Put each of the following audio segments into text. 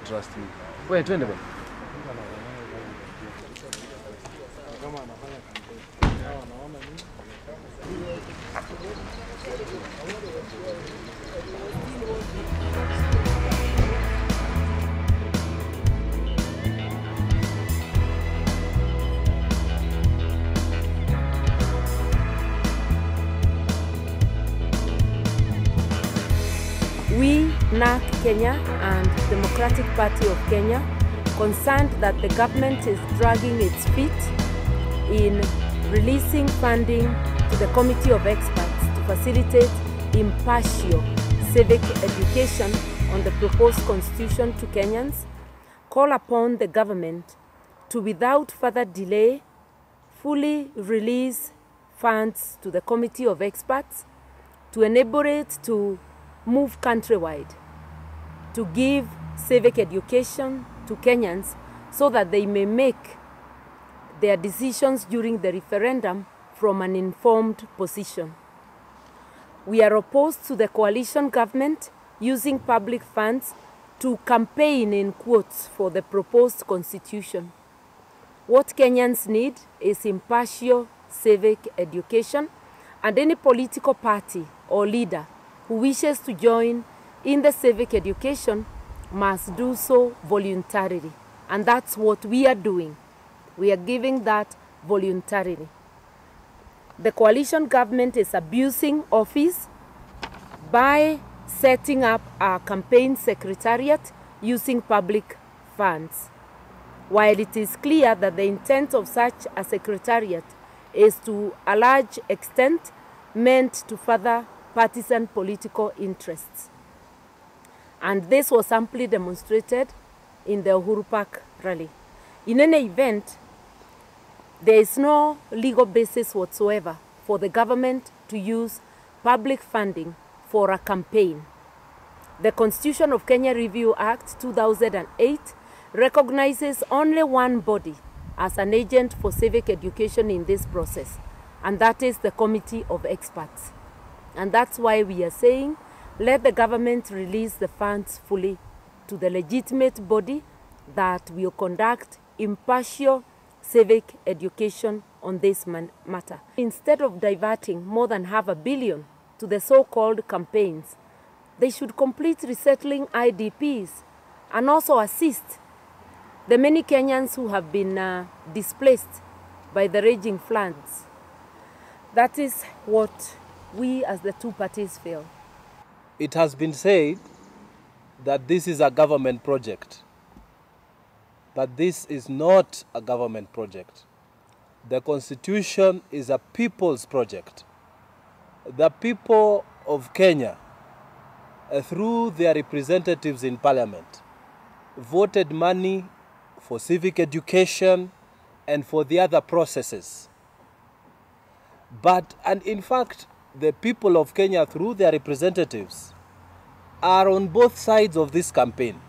Trust me. Wewe twende bwana. We, Narc Kenya and Democratic Party of Kenya, concerned that the government is dragging its feet in releasing funding to the Committee of Experts to facilitate impartial civic education on the proposed constitution to Kenyans, call upon the government to, without further delay, fully release funds to the Committee of Experts to enable it to move countrywide to give civic education to Kenyans so that they may make their decisions during the referendum from an informed position. We are opposed to the coalition government using public funds to campaign in quotes for the proposed constitution. What Kenyans need is impartial civic education, and any political party or leader who wishes to join in the civic education must do so voluntarily. And that's what we are doing. We are giving that voluntarily. The coalition government is abusing office by setting up a campaign secretariat using public funds. While it is clear that the intent of such a secretariat is to a large extent meant to further partisan political interests. And this was amply demonstrated in the Uhuru Park rally. In any event, there is no legal basis whatsoever for the government to use public funding for a campaign. The Constitution of Kenya Review Act 2008 recognizes only one body as an agent for civic education in this process, and that is the Committee of Experts. And that's why we are saying, let the government release the funds fully to the legitimate body that will conduct impartial civic education on this matter. Instead of diverting more than $500 million to the so-called campaigns, they should complete resettling IDPs and also assist the many Kenyans who have been displaced by the raging floods. That is what we as the two parties feel. It has been said that this is a government project, but this is not a government project. The Constitution is a people's project. The people of Kenya, through their representatives in Parliament, voted money for civic education and for the other processes. And in fact, the people of Kenya, through their representatives, are on both sides of this campaign.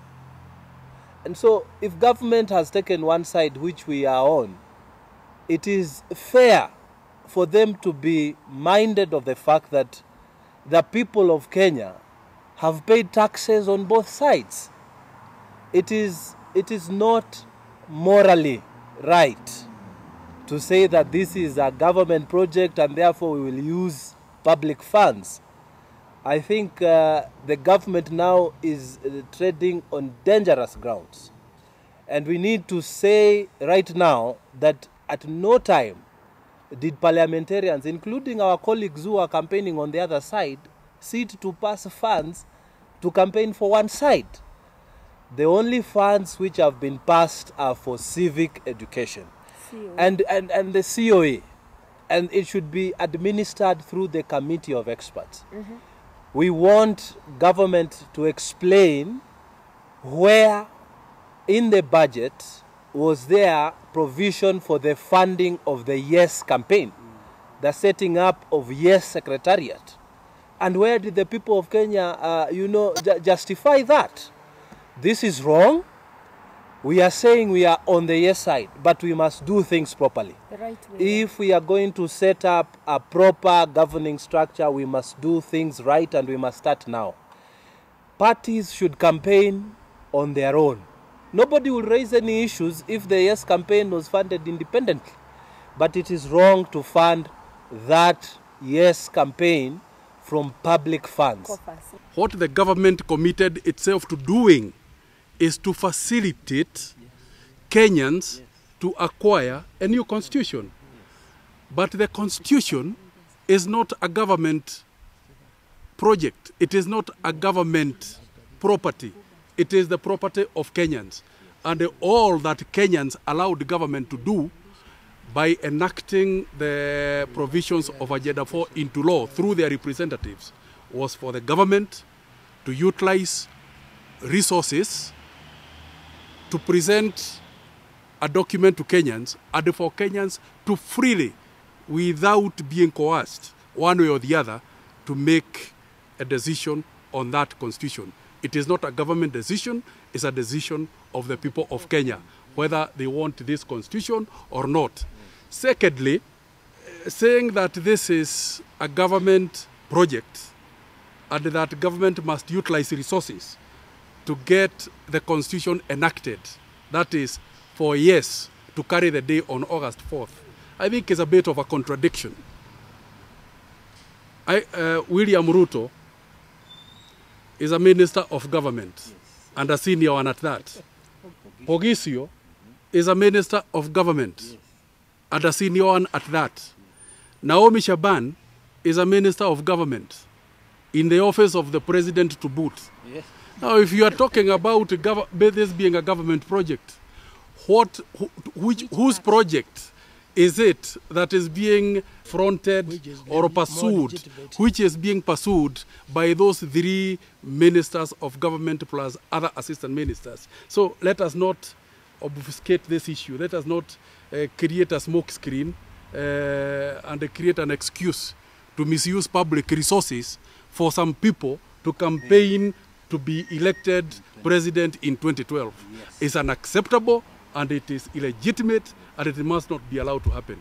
And so, if government has taken one side, which we are on, it is fair for them to be minded of the fact that the people of Kenya have paid taxes on both sides. It is not morally right to say that this is a government project and therefore we will use public funds. I think the government now is treading on dangerous grounds. And we need to say right now that at no time did parliamentarians, including our colleagues who are campaigning on the other side, sit to pass funds to campaign for one side. The only funds which have been passed are for civic education and the COA. And it should be administered through the Committee of Experts. Mm-hmm. We want government to explain where in the budget was there provision for the funding of the YES campaign, the setting up of YES Secretariat. And where did the people of Kenya, justify that? This is wrong. We are saying we are on the yes side, but we must do things properly. The right way. If we are going to set up a proper governing structure, we must do things right, and we must start now. Parties should campaign on their own. Nobody will raise any issues if the Yes campaign was funded independently. But it is wrong to fund that Yes campaign from public funds. What the government committed itself to doing is to facilitate Kenyans to acquire a new constitution. But the constitution is not a government project. It is not a government property. It is the property of Kenyans. And all that Kenyans allowed the government to do by enacting the provisions of Agenda 4 into law through their representatives was for the government to utilize resources to present a document to Kenyans and for Kenyans to freely, without being coerced one way or the other, to make a decision on that constitution. It is not a government decision, it's a decision of the people of Kenya, whether they want this constitution or not. Secondly, saying that this is a government project and that government must utilize resources to get the constitution enacted, that is for yes to carry the day on August 4th, I think is a bit of a contradiction. William Ruto is a minister of government and a senior one at that. Pogisio is a minister of government and a senior one at that. Naomi Shaban is a minister of government in the office of the president to boot. Yes. Now, if you are talking about this being a government project, whose project is it that is being fronted or pursued, which is being pursued by those 3 ministers of government plus other assistant ministers? So let us not obfuscate this issue. Let us not create a smoke screen and create an excuse to misuse public resources for some people to campaign to be elected president in 2012. Yes. It's unacceptable and it is illegitimate and it must not be allowed to happen.